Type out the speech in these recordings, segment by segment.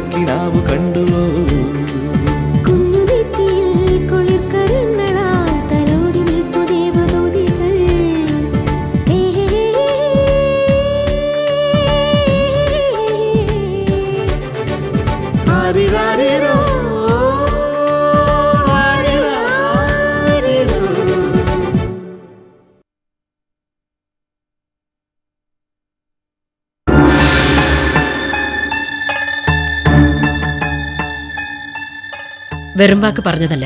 ഓണക്കിനാവ് കണ്ടുവോ? വെറും വാക്ക് പറഞ്ഞതല്ല.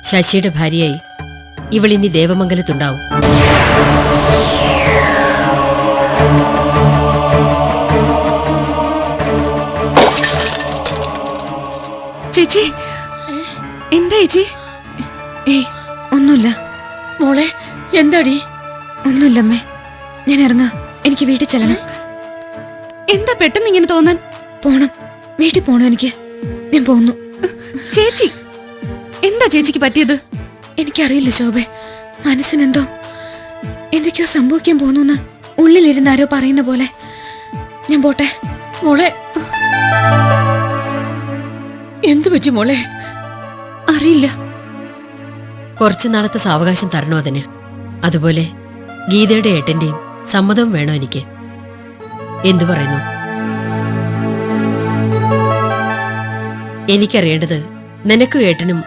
ശശിയുടെ ഭാര്യയായി ഇവളിനി ദേവമംഗലത്തുണ്ടാവും. ചേച്ചി, എന്താ ചേച്ചി? ഏയ്, ഒന്നുമില്ല മോളെ. എന്താടി? ഒന്നുമില്ലമ്മേ, ഞാൻ ഇറങ്ങാ. എനിക്ക് വീട്ടിൽ ചെല്ലണം. എന്താ പെട്ടെന്ന് ഇങ്ങനെ തോന്നാൻ? പോണം, വീട്ടിൽ പോണം എനിക്ക്. ഞാൻ പോന്നു. ചേച്ചി, എന്താ ചേച്ചിക്ക് പറ്റിയത്? എനിക്കറിയില്ല ശോഭെ, മനസ്സിനെന്തോ എന്തൊക്കെയോ സംഭവിക്കാൻ പോന്നു. ഉള്ളിലിരുന്ന് ആരോ പറയുന്ന പോലെ. ഞാൻ പോട്ടെ. മോളെ, എന്തു പറ്റി മോളെ? അറിയില്ല. കുറച്ചു നാളത്തെ സാവകാശം തരണോ അതിന്? അതുപോലെ ഗീതയുടെ ഏട്ടന്റെയും സമ്മതം വേണോ എനിക്ക്? എന്തു പറയുന്നു? എനിക്കറിയേണ്ടത് നിനക്കും ഏട്ടനും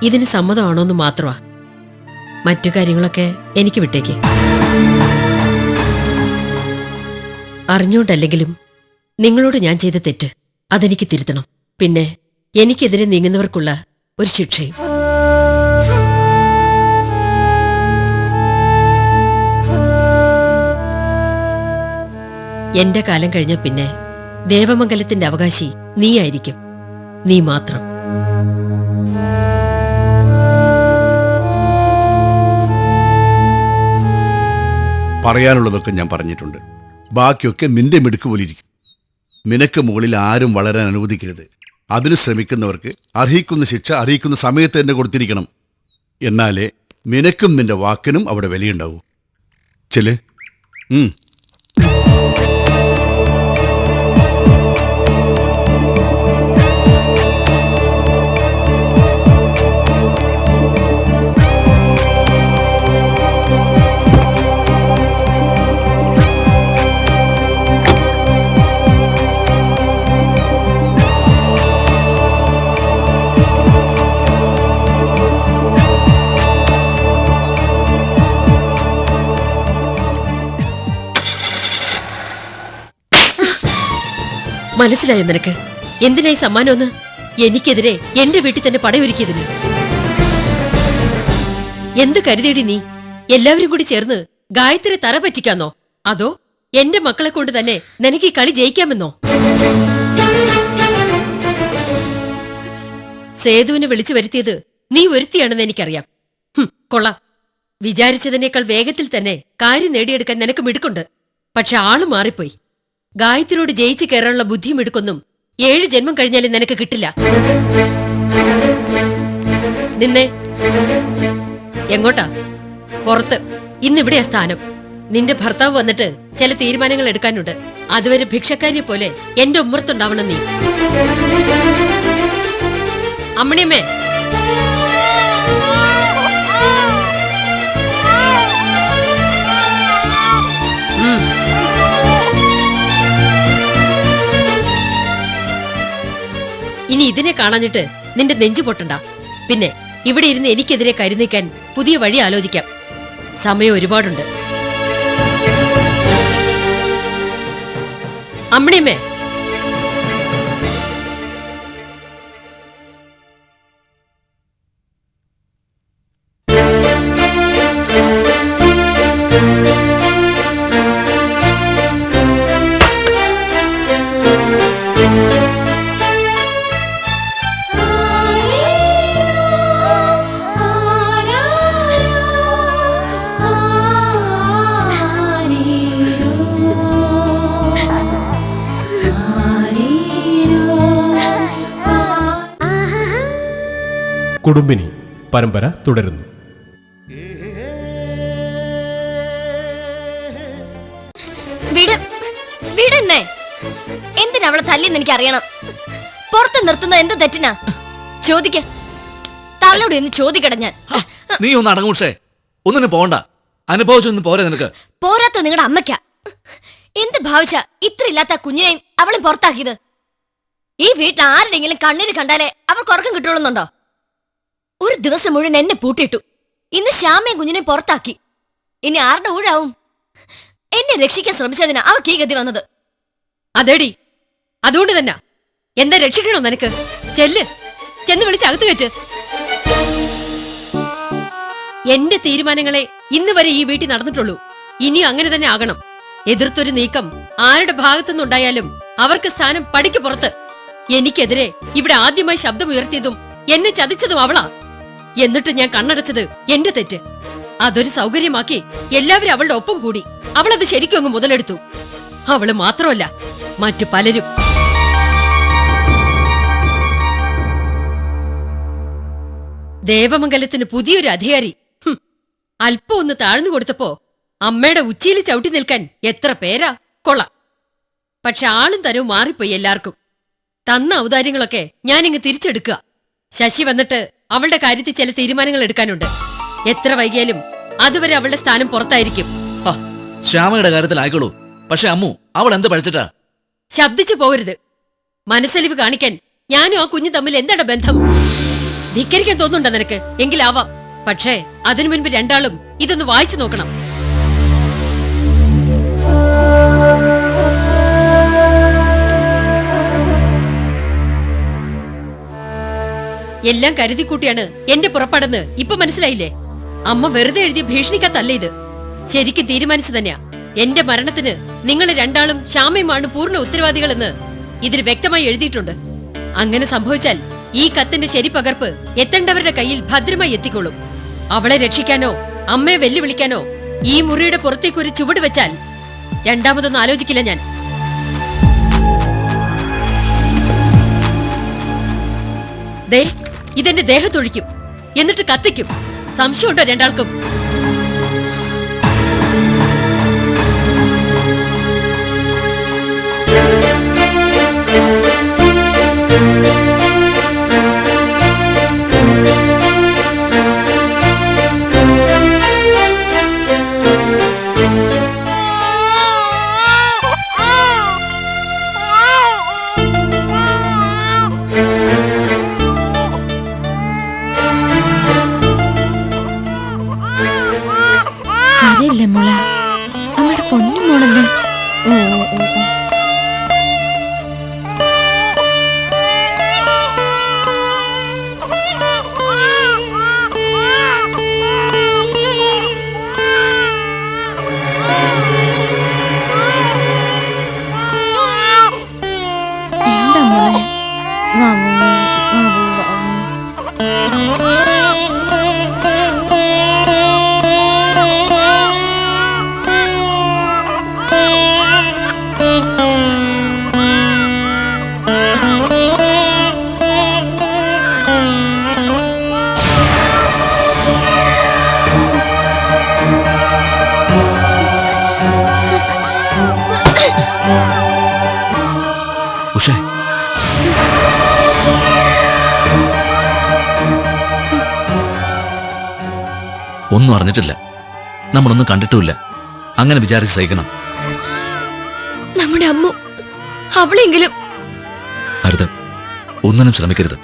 ഇതിന് സമ്മതമാണോന്ന് മാത്രമാ. മറ്റു കാര്യങ്ങളൊക്കെ എനിക്ക് വിട്ടേക്ക്. അറിഞ്ഞോണ്ടല്ലെങ്കിലും നിങ്ങളോട് ഞാൻ ചെയ്ത തെറ്റ് അതെനിക്ക് തിരുത്തണം. പിന്നെ എനിക്കെതിരെ നീങ്ങുന്നവർക്കുള്ള ഒരു ശിക്ഷയും. എന്റെ കാലം കഴിഞ്ഞ പിന്നെ ദേവമംഗലത്തിന്റെ അവകാശി നീയായിരിക്കും. നീ മാത്രം. പറയാനുള്ളതൊക്കെ ഞാൻ പറഞ്ഞിട്ടുണ്ട്. ബാക്കിയൊക്കെ നിന്റെ മിടുക്ക് പോലിരിക്കും. നിനക്ക് മുകളിൽ ആരും വളരാൻ അനുവദിക്കരുത്. അതിന് ശ്രമിക്കുന്നവർക്ക് അർഹിക്കുന്ന ശിക്ഷ അർഹിക്കുന്ന സമയത്ത് തന്നെ കൊടുത്തിരിക്കണം. എന്നാലേ നിനക്കും നിന്റെ വാക്കിനും അവിടെ വിലയുണ്ടാവൂ. ചെല്. മനസ്സിലായോ നിനക്ക്? എന്തിനായി സമ്മാനമൊന്ന്? എനിക്കെതിരെ എന്റെ വീട്ടിൽ തന്നെ പടയൊരുക്കിയതിന്. എന്ത് കരുതിയടി നീ? എല്ലാവരും കൂടി ചേർന്ന് ഗായത്രി തറ പറ്റിക്കാന്നോ? അതോ എന്റെ മക്കളെ കൊണ്ട് തന്നെ നിനക്ക് ഈ കളി ജയിക്കാമെന്നോ? സേതുവിനെ വിളിച്ചു വരുത്തിയത് നീ ഒരുത്തിയാണെന്ന് എനിക്കറിയാം. കൊള്ളാം. വിചാരിച്ചതിനേക്കാൾ വേഗത്തിൽ തന്നെ കാര്യം നേടിയെടുക്കാൻ നിനക്ക് മിടുക്കുണ്ട്. പക്ഷെ ആള് മാറിപ്പോയി. ഗായത്രിയോട് ജയിച്ചു കയറാനുള്ള ബുദ്ധിയും എടുക്കൊന്നും 7 ജന്മം കഴിഞ്ഞാലും നിനക്ക് കിട്ടില്ല. നിന്നെ എങ്ങോട്ടാ? പുറത്ത്. ഇന്നിവിടെയാ സ്ഥാനം. നിന്റെ ഭർത്താവ് വന്നിട്ട് ചില തീരുമാനങ്ങൾ എടുക്കാനുണ്ട്. അതുവരെ ഭിക്ഷക്കാരിയെ പോലെ എന്റെ ഉമ്മർത്തുണ്ടാവണം നീ. അമ്മണിയമ്മേ, ഇനി ഇതിനെ കാണാഞ്ഞിട്ട് നിന്റെ നെഞ്ചു പൊട്ടണ്ട. പിന്നെ ഇവിടെ ഇരുന്ന് എനിക്കെതിരെ കരുനീക്കാൻ പുതിയ വഴി ആലോചിക്കാം. സമയം ഒരുപാടുണ്ട്. അമ്മണിയമ്മേ, കുടുംബിനി പരമ്പര തുടരുന്നു. എന്തിനാ അവളെ തല്ലിന്ന് എനിക്ക് അറിയണം. പുറത്ത് നിർത്തുന്ന എന്ത് തെറ്റിനാ? ചോദിക്ക, തള്ളോട് എന്ന് ചോദിക്കട ഞാൻ. നീ ഒന്ന് അടങ്ങൂഷേ, ഒന്നിനും പോണ്ട. അനുഭവിച്ചൊന്നും പോരെ നിനക്ക്. പോരാത്ത നിങ്ങളുടെ അമ്മയ്ക്ക. എന്ത് ഭാവിച്ച ഇത്ര ഇല്ലാത്ത കുഞ്ഞിനെയും അവളും പുറത്താക്കിയത്? ഈ വീട്ടിൽ ആരുടെങ്കിലും കണ്ണീര് കണ്ടാലേ അവർക്ക് ഉറക്കം കിട്ടുള്ളൂന്നുണ്ടോ? ഒരു ദിവസം മുഴുവൻ എന്നെ പൂട്ടിയിട്ടു. ഇന്ന് ശ്യാമയും കുഞ്ഞിനെ പുറത്താക്കി. ഇനി ആരുടെ ഊഴാവും? എന്നെ രക്ഷിക്കാൻ ശ്രമിച്ചതിനാ അവർക്ക് ഈ ഗതി വന്നത്. അതേടി, അതുകൊണ്ട് തന്നെ എന്താ രക്ഷിക്കണോ നിനക്ക്? ചെന്ന് വിളിച്ച് അകത്ത് വെച്ച്. എന്റെ തീരുമാനങ്ങളെ ഇന്ന് വരെ ഈ വീട്ടിൽ നടന്നിട്ടുള്ളൂ. ഇനിയും അങ്ങനെ തന്നെ ആകണം. എതിർത്തൊരു നീക്കം ആരുടെ ഭാഗത്തുനിന്നുണ്ടായാലും അവർക്ക് സ്ഥാനം പടിക്ക് പുറത്ത്. എനിക്കെതിരെ ഇവിടെ ആദ്യമായി ശബ്ദമുയർത്തിയതും എന്നെ ചതിച്ചതും അവളാ. എന്നിട്ട് ഞാൻ കണ്ണടച്ചത് എന്റെ തെറ്റ്. അതൊരു സൗകര്യമാക്കി എല്ലാവരും അവളുടെ ഒപ്പം കൂടി. അവളത് ശരിക്കും അങ്ങ് മുതലെടുത്തു. അവള് മാത്രമല്ല, മറ്റു പലരും. ദേവമംഗലത്തിന് പുതിയൊരു അധികാരി. അല്പം ഒന്ന് താഴ്ന്നു കൊടുത്തപ്പോ അമ്മയുടെ ഉച്ചിയിൽ ചവിട്ടി നിൽക്കാൻ എത്ര പേരാ! കൊള്ളാം. പക്ഷെ ആളും തരവും മാറിപ്പോയി എല്ലാവർക്കും. തന്ന ഔദാര്യങ്ങളൊക്കെ ഞാനിങ്ങ് തിരിച്ചെടുക്കുക. ശശി വന്നിട്ട് അവളുടെ കാര്യത്തിൽ ചില തീരുമാനങ്ങൾ എടുക്കാനുണ്ട്. എത്ര വൈകിയാലും അതുവരെ അവളുടെ സ്ഥാനം പുറത്തായിരിക്കും. ശ്യാമയുടെ കാര്യത്തിലായിക്കോളൂ. പക്ഷെ അമ്മു, അവൾ എന്ത് പഠിച്ചിട്ടാ? ശബ്ദിച്ചു പോകരുത്. മനസ്സലിവ് കാണിക്കാൻ ഞാനും ആ കുഞ്ഞു തമ്മിൽ എന്താണ് ബന്ധം? ധിക്കരിക്കാൻ തോന്നുന്നുണ്ടോ നിനക്ക്? എങ്കിലാവാം. പക്ഷേ അതിനു മുൻപ് രണ്ടാളും ഇതൊന്ന് വായിച്ചു നോക്കണം. എല്ലാം കരുതിക്കൂട്ടിയാണ് എന്റെ പുറപ്പാടെന്ന് ഇപ്പൊ മനസ്സിലായില്ലേ? അമ്മ വെറുതെ എഴുതിയ ഭീഷണിക്കത്തല്ല ഇത്. ശരിക്കും തീരുമാനിച്ചു തന്നെയാ. എന്റെ മരണത്തിന് നിങ്ങൾ രണ്ടാളും ശ്യാമയുമാണ് പൂർണ്ണ ഉത്തരവാദികളെന്ന് ഇതിൽ വ്യക്തമായി എഴുതിയിട്ടുണ്ട്. അങ്ങനെ സംഭവിച്ചാൽ ഈ കത്തിന്റെ ശരി പകർപ്പ് എത്തേണ്ടവരുടെ കയ്യിൽ ഭദ്രമായി എത്തിക്കൊള്ളും. അവളെ രക്ഷിക്കാനോ അമ്മയെ വെല്ലുവിളിക്കാനോ ഈ മുറിയുടെ പുറത്തേക്ക് ഒരു ചുവട് വെച്ചാൽ രണ്ടാമതൊന്നും ആലോചിക്കില്ല ഞാൻ. ദേ, ഇതെന്റെ ദേഹത്തൊഴിക്കും, എന്നിട്ട് കത്തിക്കും. സംശയമുണ്ടോ രണ്ടാൾക്കും? കരയില്ലേ മോളെ? അമ്മയുടെ പൊന്നു മോളല്ലേ? ഓ ഓ ഓ ഓ. എന്താ മോളെ? വാവൂ വാവൂ വാവൂ. ഉഷേ, ഒന്നും അറിഞ്ഞിട്ടില്ല, നമ്മളൊന്നും കണ്ടിട്ടുമില്ല. അങ്ങനെ വിചാരിച്ച് സഹിക്കണം. നമ്മുടെ അമ്മു, അവളെങ്കിലും അരുത്, ഒന്നിനും ശ്രമിക്കരുത്.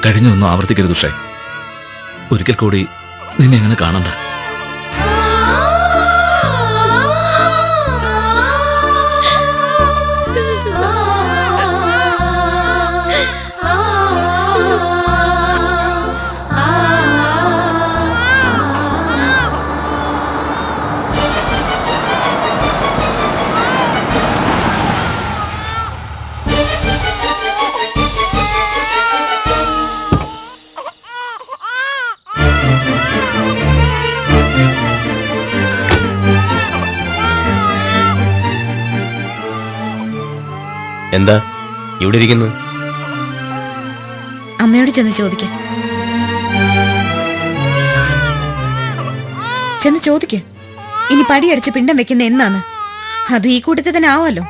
കഴിഞ്ഞൊന്നും ആവർത്തിക്കരുത് ഉഷേ. ഒരിക്കൽ കൂടി നിന്നെ എങ്ങനെ കാണണ്ട. എന്താ ഇവിടെ ഇരിക്കുന്നു? അമ്മയോട് ചെന്ന് ചോദിക്ക. ചെന്ന് ചോദിക്ക, ഇനി പടിയടിച്ച് പിണ്ടം വെക്കുന്ന എന്നാന്ന്. അത് ഈ കൂട്ടത്തിൽ തന്നെ ആവുമല്ലോ.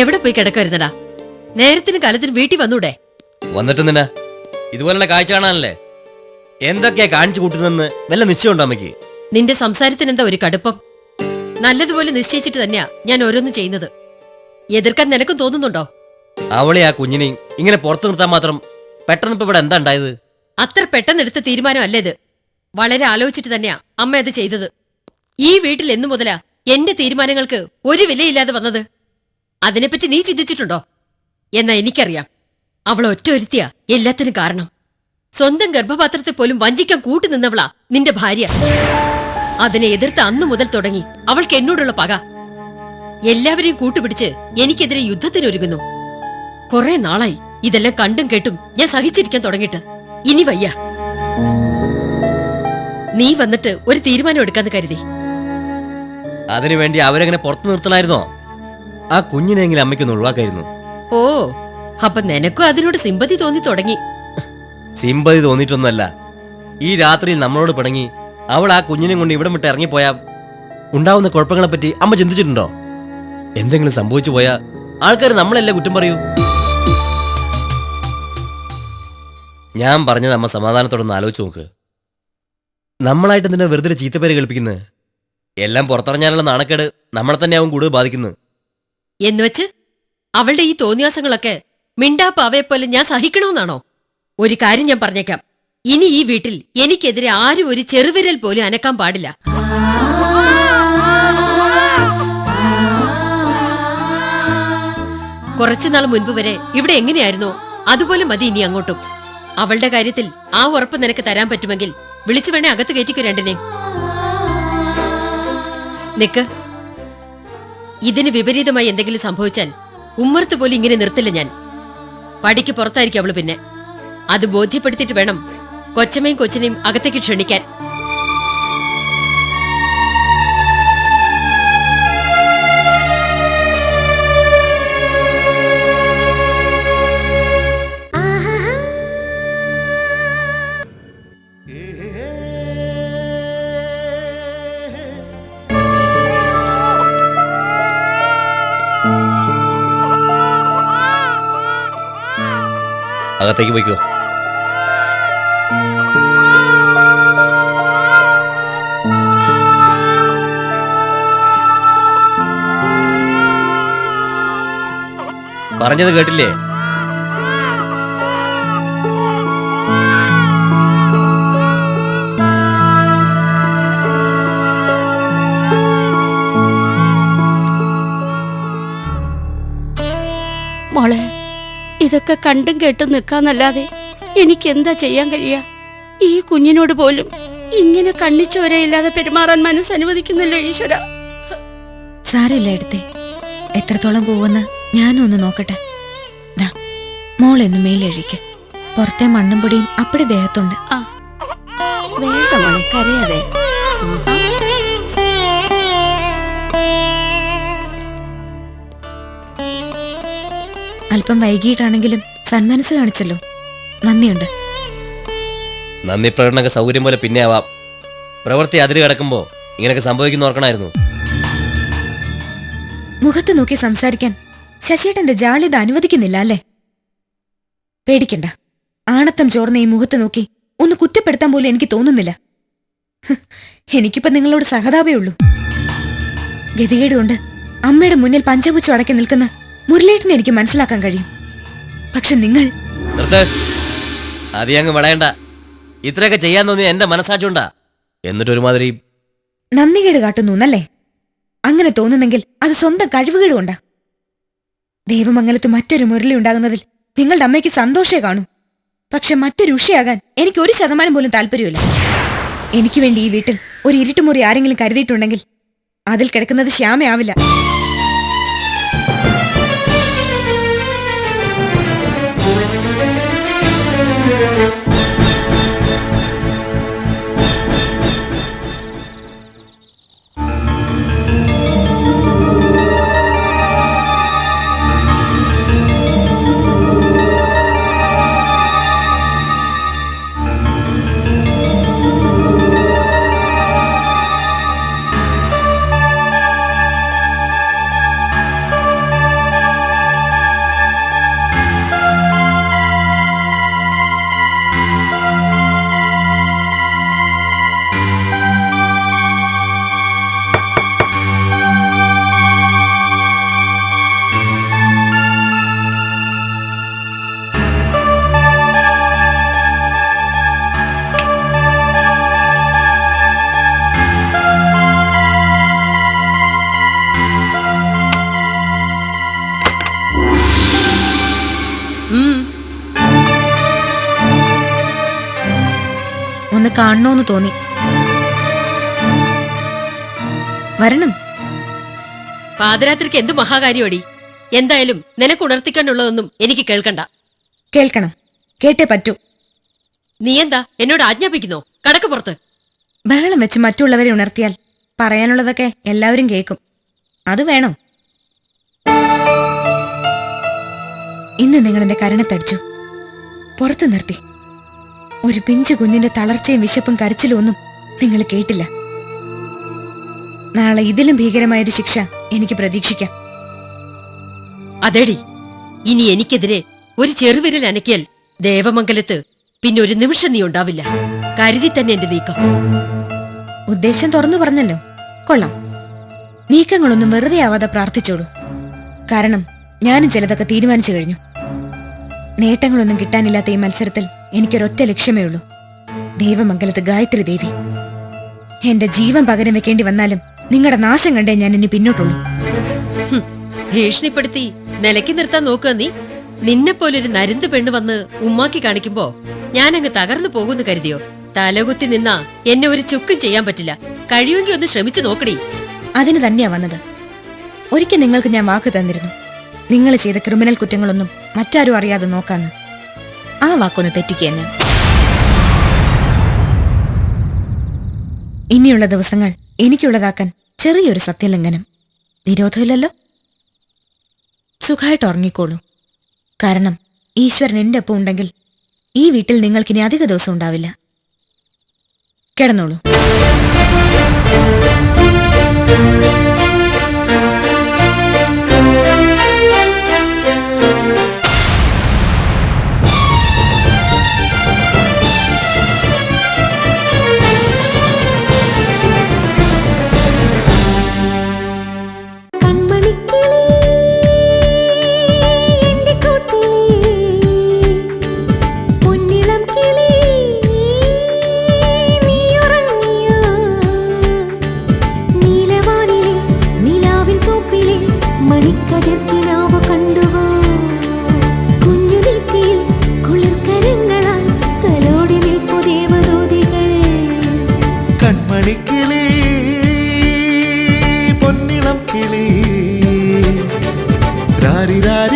എവിടെ പോയി കിടക്കരുന്നടാ? നേരത്തിനും കാലത്തിനും വീട്ടിൽ വന്നൂടെ? വന്നിട്ടെന്തിനാ? ഇതുപോലുള്ള കാഴ്ച കാണാനല്ലേ? എന്തൊക്കെയാ കാണിച്ചു കൂട്ടുന്നെന്ന് വല്ല നിശ്ചയമുണ്ടോ അമ്മയ്ക്ക്? നിന്റെ സംസാരത്തിന് എന്താ ഒരു കടുപ്പം? നല്ലതുപോലെ നിശ്ചയിച്ചിട്ട് തന്നെയാ ഞാൻ ഓരോന്ന് ചെയ്യുന്നത്. എതിർക്കാൻ നിനക്കും തോന്നുന്നുണ്ടോ? അവളെ ആ കുഞ്ഞിനെയും ഇങ്ങനെ പുറത്തു നിർത്താൻ മാത്രം പെട്ടെന്ന് ഇപ്പൊ ഇവിടെ എന്താ ഉണ്ടായത്? അത്ര പെട്ടെന്നെടുത്ത തീരുമാനമല്ല ഇത്. വളരെ ആലോചിച്ചിട്ട് തന്നെയാ അമ്മ അത് ചെയ്തത്. ഈ വീട്ടിൽ എന്നു മുതലാ എന്റെ തീരുമാനങ്ങൾക്ക് ഒരു വിലയില്ലാതെ വന്നത്? അതിനെപ്പറ്റി നീ ചിന്തിച്ചിട്ടുണ്ടോ? എന്നാ എനിക്കറിയാം. അവൾ ഒറ്റ ഒരുത്തിയാ എല്ലാത്തിനും കാരണം. സ്വന്തം ഗർഭപാത്രത്തെ പോലും വഞ്ചിക്കാൻ കൂട്ടുനിന്നവളാ നിന്റെ ഭാര്യ. അതിനെ എതിർത്ത് അന്നു മുതൽ തുടങ്ങി അവൾക്ക് എന്നോടുള്ള പക. എല്ലാവരെയും കൂട്ടുപിടിച്ച് എനിക്കെതിരെ യുദ്ധത്തിനൊരുങ്ങുന്നു. കുറെ നാളായി ഇതെല്ലാം കണ്ടും കേട്ടും ഞാൻ സഹിച്ചിരിക്കാൻ തുടങ്ങിയിട്ട്. ഇനി വയ്യ. നീ വന്നിട്ട് ഒരു തീരുമാനം എടുക്കാന്ന് കരുതി. അതിനുവേണ്ടി അവരെങ്ങനെ പുറത്തു നിർത്തണമായിരുന്നോ? ആ കുഞ്ഞിനെങ്കിലും അമ്മയ്ക്കൊന്ന് ഒഴിവാക്കായിരുന്നു. ഓ, അപ്പൊ നിനക്കും അതിനോട് സിമ്പതി തോന്നി തുടങ്ങി. സിമ്പതി തോന്നിയിട്ടൊന്നുമല്ല. ഈ രാത്രിയിൽ നമ്മളോട് പിണങ്ങി അവൾ ആ കുഞ്ഞിനെ കൊണ്ട് ഇവിടം വിട്ട് ഇറങ്ങിപ്പോയാ ഉണ്ടാവുന്ന കുഴപ്പങ്ങളെപ്പറ്റി അമ്മ ചിന്തിച്ചിട്ടുണ്ടോ? എന്തെങ്കിലും സംഭവിച്ചു പോയാ ആൾക്കാർ നമ്മളെല്ലാം കുറ്റം പറയൂ. ഞാൻ പറഞ്ഞത് അമ്മ സമാധാനത്തോടൊന്ന് ആലോചിച്ച് നോക്ക്. നമ്മളായിട്ട് എന്തിനാ വെറുതെ ചീത്തപ്പേര് കേൾപ്പിക്കുന്നത്? എല്ലാം പുറത്തിറങ്ങാനുള്ള നാണക്കേട് നമ്മളെ തന്നെയാവും കൂടുതൽ ബാധിക്കുന്നത്. എന്നുവെച്ച് അവളുടെ ഈ തോന്നിയാസങ്ങളൊക്കെ മിണ്ടാപ്പാവയെപ്പോലെ ഞാൻ സഹിക്കണമെന്നാണോ? ഒരു കാര്യം ഞാൻ പറഞ്ഞേക്കാം. ഇനി ഈ വീട്ടിൽ എനിക്കെതിരെ ആരും ഒരു ചെറുവിരൽ പോലും അനക്കാൻ പാടില്ല. കുറച്ചുനാൾ മുൻപ് വരെ ഇവിടെ എങ്ങനെയായിരുന്നോ അതുപോലെ മതി ഇനി അങ്ങോട്ടും. അവളുടെ കാര്യത്തിൽ ആ ഉറപ്പ് നിനക്ക് തരാൻ പറ്റുമെങ്കിൽ വിളിച്ചു വേണേ അകത്ത് കയറ്റിക്കോ രണ്ടിനെ. നിക്ക്. ഇതിന് വിപരീതമായി എന്തെങ്കിലും സംഭവിച്ചാൽ ഉമ്മർത്ത് പോലും ഇങ്ങനെ നിർത്തില്ല ഞാൻ. പടിക്ക് പുറത്തായിരിക്കും അവള്. പിന്നെ അത് ബോധ്യപ്പെടുത്തിയിട്ട് വേണം കൊച്ചമ്മയും കൊച്ചിനെയും അകത്തേക്ക് ക്ഷണിക്കാൻ. അകത്തേക്ക് പോയിക്കോ. പറഞ്ഞത് കേട്ടില്ലേ? മോളെ, ഇതൊക്കെ കണ്ടും കേട്ടും നിൽക്കാന്നല്ലാതെ എനിക്ക് എന്താ ചെയ്യാൻ കഴിയാ? ഈ കുഞ്ഞിനോട് പോലും ഇങ്ങനെ കണ്ണിച്ചോരയില്ലാതെ പെരുമാറാൻ മനസ്സനുവദിക്കുന്നില്ലോ ഈശ്വര. സാരമില്ല എടുത്തേ. എത്രത്തോളം പോവെന്ന് ഞാനും ഒന്ന് നോക്കട്ടെ. ദാ മോളെന്ന് മേലെഴിക്ക്. പുറത്തെ മണ്ണും പൊടിയും അപ്പടി ദേഹത്തുണ്ട്. വേണ്ട മോളെ, കരയാതെ. അല്പം വൈകിട്ടാണെങ്കിലും സന്മനസ് കാണിച്ചല്ലോ, നന്ദിയുണ്ട്. നന്ദി പ്രകടനമൊക്കെ സൗകര്യം പോലെ പിന്നെ ആവാം. പ്രവൃത്തി അതിര് കിടക്കുമ്പോ ഇങ്ങനെയൊക്കെ സംഭവിക്കുന്ന ഓർക്കണായിരുന്നു. മുഖത്ത് നോക്കി സംസാരിക്കാൻ ശശിയേട്ടന്റെ ജാള്യത അനുവദിക്കുന്നില്ല അല്ലേ? പേടിക്കണ്ട. ആണത്തം ചോർന്ന ഈ മുഖത്ത് നോക്കി ഒന്ന് കുറ്റപ്പെടുത്താൻ പോലും എനിക്ക് തോന്നുന്നില്ല. എനിക്കിപ്പോ നിങ്ങളോട് സഹതാപേ ഉള്ളൂ. ഗതികേടുകൊണ്ട് അമ്മയുടെ മുന്നിൽ പഞ്ചപുച്ഛം അടക്കി നിൽക്കുന്ന മുരളേട്ടനെ എനിക്ക് മനസ്സിലാക്കാൻ കഴിയും. പക്ഷെ നിങ്ങൾ അതിയങ്ങ് വളയണ്ട. ഇത്രയൊക്കെ ചെയ്യാൻ തോന്നിയ എന്റെ മനസ്സാച്ചുണ്ടാ. എന്നിട്ട് ഒരുമാതിരി നന്ദികേട് കാട്ടുന്നു എന്നല്ലേ? അങ്ങനെ തോന്നുന്നെങ്കിൽ അത് സ്വന്തം കഴിവുകേട് കൊണ്ടാ. ദേവമംഗലത്ത് മറ്റൊരു മുരളി ഉണ്ടാകുന്നതിൽ നിങ്ങളുടെ അമ്മയ്ക്ക് സന്തോഷേ കാണൂ. പക്ഷെ മറ്റൊരു ഉഷയാകാൻ എനിക്ക് 1% പോലും താല്പര്യമില്ല. എനിക്ക് വേണ്ടി ഈ വീട്ടിൽ ഒരു ഇരുട്ടുമുറി ആരെങ്കിലും കരുതിയിട്ടുണ്ടെങ്കിൽ അതിൽ കിടക്കുന്നത് ശ്യാമയാവില്ല. ഉം. ഒന്ന് കാണണോന്ന് തോന്നി. വരണം. പാതിരാത്രിക്ക് എന്ത് മഹാകാര്യോടി. എന്തായാലും നിനക്ക് ഉണർത്തിക്കാനുള്ളതൊന്നും എനിക്ക് കേൾക്കണ്ട. കേൾക്കണം. കേട്ടേ പറ്റൂ. നീ എന്താ എന്നോട് ആജ്ഞാപിക്കുന്നോ? കടക്ക് പുറത്ത്. ബഹളം വെച്ച് മറ്റുള്ളവരെ ഉണർത്തിയാൽ പറയാനുള്ളതൊക്കെ എല്ലാവരും കേൾക്കും. അത് വേണോ? ഇന്ന് നിങ്ങൾ എന്റെ കരണത്തടിച്ചു, പുറത്തു നിർത്തി. ഒരു പിഞ്ചു കുഞ്ഞിന്റെ തളർച്ചയും വിശപ്പും കരച്ചിലും ഒന്നും നിങ്ങൾ കേട്ടില്ല. നാളെ ഇതിലും ഭീകരമായൊരു ശിക്ഷ എനിക്ക് പ്രതീക്ഷിക്കാം. അതേടി, ഇനി എനിക്കെതിരെ ഒരു ചെറുവിരൽ അനക്കിയാൽ ദേവമംഗലത്ത് പിന്നെ ഒരു നിമിഷം നീ ഉണ്ടാവില്ല. കരുതി തന്നെ എന്റെ നീക്കം. ഉദ്ദേശം തുറന്നു പറഞ്ഞല്ലോ, കൊള്ളാം. നീക്കങ്ങളൊന്നും വെറുതെ ആവാതെ പ്രാർത്ഥിച്ചോളൂ. കാരണം ഞാനും ചിലതൊക്കെ തീരുമാനിച്ചു കഴിഞ്ഞു. നേട്ടങ്ങളൊന്നും കിട്ടാനില്ലാത്ത ഈ മത്സരത്തിൽ എനിക്കൊരൊറ്റ ലക്ഷ്യമേ ഉള്ളൂ, ദേവമംഗലത്ത് ഗായത്രി ദേവി. എന്റെ ജീവൻ പകരം വെക്കേണ്ടി വന്നാലും നിങ്ങളുടെ നാശം കണ്ടേ ഞാൻ ഇനി പിന്നോട്ടുള്ളൂ. ഹും, ഭീഷണിപ്പെടുത്തി നിലയ്ക്ക് നിർത്താൻ നോക്കുക നീ. നിന്നെപ്പോലൊരു നരുന്ത് പെണ്ണ് വന്ന് ഉമ്മാക്കി കാണിക്കുമ്പോ ഞാനങ്ങ് തകർന്നു പോകുന്നു കരുതിയോ? തലകുത്തി നിന്നാ എന്നെ ഒരു ചുക്കും ചെയ്യാൻ പറ്റില്ല. കഴിയുമെങ്കിൽ ഒന്ന് ശ്രമിച്ചു നോക്കടി. അതിന് തന്നെയാ വന്നത്. ഒരിക്കൽ നിങ്ങൾക്ക് ഞാൻ വാക്ക് തന്നിരുന്നു, നിങ്ങൾ ചെയ്ത ക്രിമിനൽ കുറ്റങ്ങളൊന്നും മറ്റാരും അറിയാതെ നോക്കാന്ന്. ആ വാക്കൊന്ന് തെറ്റിക്കുക ഞാൻ. ഇനിയുള്ള ദിവസങ്ങൾ എനിക്കുള്ളതാക്കാൻ ചെറിയൊരു സത്യലംഘനം. വിരോധമില്ലല്ലോ? സുഖമായിട്ട് ഉറങ്ങിക്കോളൂ. കാരണം ഈശ്വരൻ എന്റെ ഒപ്പം ഉണ്ടെങ്കിൽ ഈ വീട്ടിൽ നിങ്ങൾക്കിനി അധിക ദിവസം ഉണ്ടാവില്ല. കിടന്നോളൂ. കൺമണിക്കിളി പൊന്നിളം കിളി രാരി രാരി